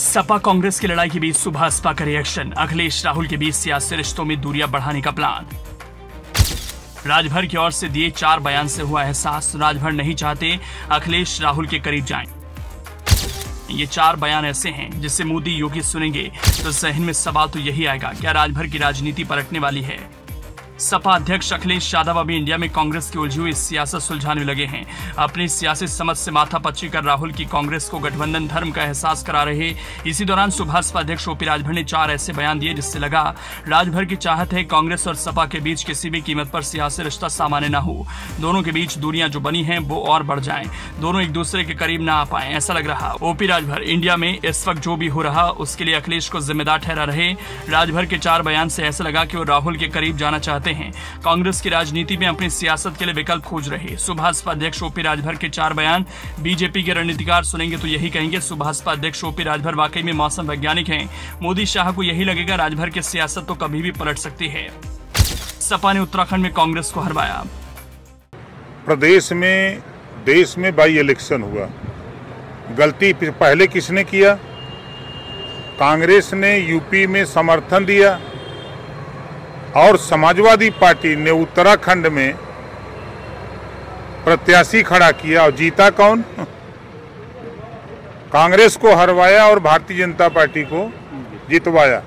सपा कांग्रेस की लड़ाई के बीच सुभाषपा का रिएक्शन, अखिलेश राहुल के बीच सियासी रिश्तों में दूरियां बढ़ाने का प्लान। राजभर की ओर से दिए 4 बयान से हुआ एहसास, राजभर नहीं चाहते अखिलेश राहुल के करीब जाएं। ये 4 बयान ऐसे हैं जिसे मोदी योगी सुनेंगे तो जहन में सवाल तो यही आएगा, क्या राजभर की राजनीति पलटने वाली है? सपा अध्यक्ष अखिलेश यादव अभी इंडिया में कांग्रेस की उलझी हुई सियासत सुलझाने लगे हैं। अपनी सियासी समझ से माथापच्ची कर राहुल की कांग्रेस को गठबंधन धर्म का एहसास करा रहे। इसी दौरान सुभाषपा अध्यक्ष ओपी राजभर ने 4 ऐसे बयान दिए जिससे लगा राजभर की चाहत है कांग्रेस और सपा के बीच किसी भी कीमत पर सियासी रिश्ता सामान्य न हो, दोनों के बीच दूरियां जो बनी हैं वो और बढ़ जाएं, दोनों एक दूसरे के करीब ना आ पाए, ऐसा लग रहा। ओपी राजभर इंडिया में इस वक्त जो भी हो रहा उसके लिए अखिलेश को जिम्मेदार ठहरा रहे। राजभर के 4 बयान से ऐसा लगा कि वो राहुल के करीब जाना चाहते हैं, कांग्रेस की राजनीति में अपनी सियासत के लिए विकल्प खोज रहे। सुभाषपा अध्यक्ष ओपी राजभर के 4 बयान बीजेपी के रणनीतिकार सुनेंगे तो यही कहेंगे सुभाषपा अध्यक्ष ओपी राजभर वाकई में मौसम वैज्ञानिक हैं। मोदी शाह को यही लगेगा राजभर की सियासत तो कभी भी पलट सकती है। सपा ने उत्तराखंड में कांग्रेस को हरवाया। प्रदेश में देश में बाई इलेक्शन हुआ, गलती पहले किसने किया? कांग्रेस ने यूपी में समर्थन दिया और समाजवादी पार्टी ने उत्तराखंड में प्रत्याशी खड़ा किया और जीता कौन? कांग्रेस को हरवाया और भारतीय जनता पार्टी को जितवाया।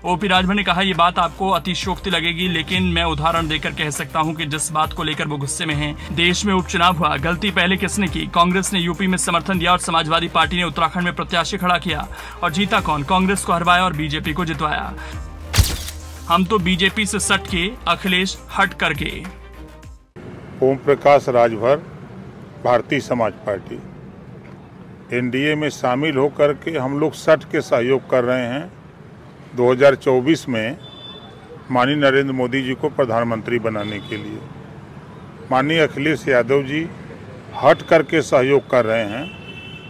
ओपी राजभर ने कहा, ये बात आपको अतिशयोक्ति लगेगी लेकिन मैं उदाहरण देकर कह सकता हूं कि जिस बात को लेकर वो गुस्से में हैं। देश में उपचुनाव हुआ, गलती पहले किसने की? कांग्रेस ने यूपी में समर्थन दिया और समाजवादी पार्टी ने उत्तराखंड में प्रत्याशी खड़ा किया और जीता कौन? कांग्रेस को हरवाया और बीजेपी को जितवाया। हम तो बीजेपी से सट के, अखिलेश हट करके। ओम प्रकाश राजभर भारतीय समाज पार्टी एनडीए में शामिल होकर के हम लोग सट के सहयोग कर रहे हैं 2024 में माननीय नरेंद्र मोदी जी को प्रधानमंत्री बनाने के लिए। माननीय अखिलेश यादव जी हट करके सहयोग कर रहे हैं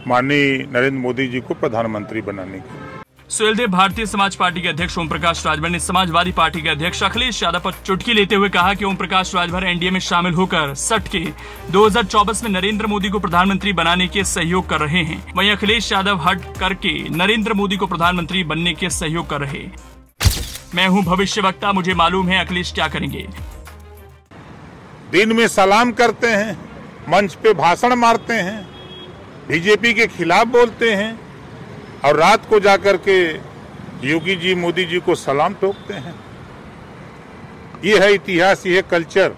माननीय नरेंद्र मोदी जी को प्रधानमंत्री बनाने के लिए। सुहेलदेव भारतीय समाज पार्टी के अध्यक्ष ओम प्रकाश राजभर ने समाजवादी पार्टी के अध्यक्ष अखिलेश यादव पर चुटकी लेते हुए कहा कि ओम प्रकाश राजभर एनडीए में शामिल होकर सट के 2024 में नरेंद्र मोदी को प्रधानमंत्री बनाने के सहयोग कर रहे हैं। वहीं अखिलेश यादव हट करके नरेंद्र मोदी को प्रधानमंत्री बनने के सहयोग कर रहे। मैं हूं भविष्यवक्ता, मुझे मालूम है अखिलेश क्या करेंगे। दिन में सलाम करते हैं, मंच पे भाषण मारते हैं, बीजेपी के खिलाफ बोलते हैं और रात को जाकर के योगी जी मोदी जी को सलाम ठोकते हैं। ये है इतिहास, ये है कल्चर।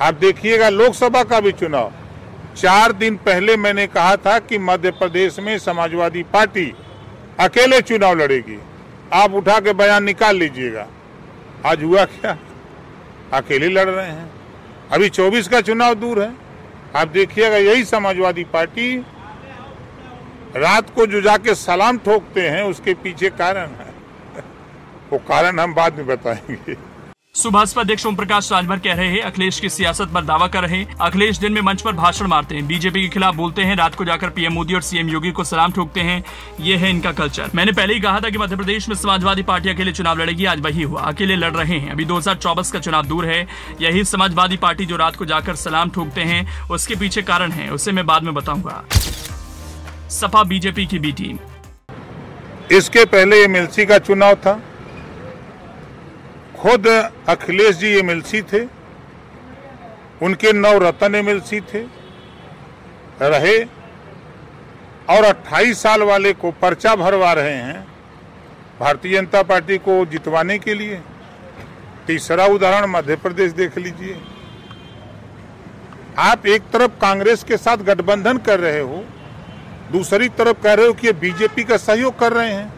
आप देखिएगा लोकसभा का भी चुनाव 4 दिन पहले मैंने कहा था कि मध्य प्रदेश में समाजवादी पार्टी अकेले चुनाव लड़ेगी, आप उठा के बयान निकाल लीजिएगा। आज हुआ क्या? अकेले लड़ रहे हैं। अभी 24 का चुनाव दूर है, आप देखिएगा यही समाजवादी पार्टी रात को जो जाके सलाम ठोकते हैं उसके पीछे कारण है, वो कारण हम बाद में बताएंगे। सुभाषपा अध्यक्ष ओम प्रकाश राजभर कह रहे हैं अखिलेश की सियासत पर दावा कर रहे हैं। अखिलेश दिन में मंच पर भाषण मारते हैं, बीजेपी के खिलाफ बोलते हैं, रात को जाकर पीएम मोदी और सीएम योगी को सलाम ठोकते हैं। ये है इनका कल्चर। मैंने पहले ही कहा था कि मध्य प्रदेश में समाजवादी पार्टी अकेले चुनाव लड़ेगी, आज वही हुआ, अकेले लड़ रहे हैं। अभी 2024 का चुनाव दूर है। यही समाजवादी पार्टी जो रात को जाकर सलाम ठोकते हैं उसके पीछे कारण है, उसे मैं बाद में बताऊंगा। सपा बीजेपी की बी टीम। इसके पहले एमएलसी का चुनाव था, खुद अखिलेश जी एमएलसी थे, उनके 9 रत्न एमएलसी थे रहे और 28 साल वाले को पर्चा भरवा रहे हैं भारतीय जनता पार्टी को जितवाने के लिए। तीसरा उदाहरण मध्य प्रदेश देख लीजिए। आप एक तरफ कांग्रेस के साथ गठबंधन कर रहे हो, दूसरी तरफ कह रहे हो कि ये बीजेपी का सहयोग कर रहे हैं।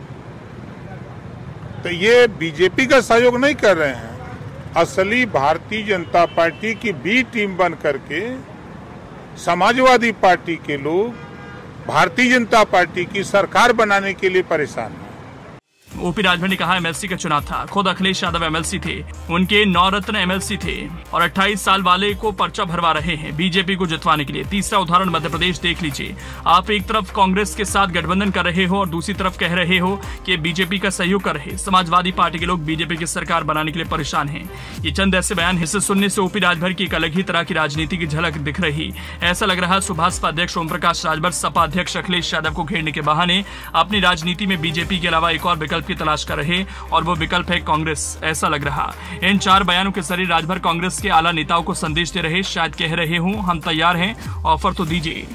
तो ये बीजेपी का सहयोग नहीं कर रहे हैं, असली भारतीय जनता पार्टी की बी टीम बन करके समाजवादी पार्टी के लोग भारतीय जनता पार्टी की सरकार बनाने के लिए परेशान हैं। ओपी राजभर ने कहा एमएलसी का चुनाव था, खुद अखिलेश यादव एमएलसी थे, उनके 9 रत्न एमएलसी थे और 28 साल वाले को पर्चा भरवा रहे हैं बीजेपी को जितवाने के लिए। तीसरा उदाहरण मध्य प्रदेश देख लीजिए। आप एक तरफ कांग्रेस के साथ गठबंधन कर रहे हो और दूसरी तरफ कह रहे हो कि बीजेपी का सहयोग कर रहे। समाजवादी पार्टी के लोग बीजेपी की सरकार बनाने के लिए परेशान हैं। ये चंद ऐसे बयान हिस्से सुनने से ओपी राजभर की एक अलग ही तरह की राजनीति की झलक दिख रही। ऐसा लग रहा सुभाषपा अध्यक्ष ओम प्रकाश राजभर सपा अध्यक्ष अखिलेश यादव को घेरने के बहाने अपनी राजनीति में बीजेपी के अलावा एक और विकल्प की तलाश कर रहे और वो विकल्प है कांग्रेस। ऐसा लग रहा इन 4 बयानों के जरिए राजभर कांग्रेस के आला नेताओं को संदेश दे रहे, शायद कह रहे हूं हम तैयार हैं, ऑफर तो दीजिए।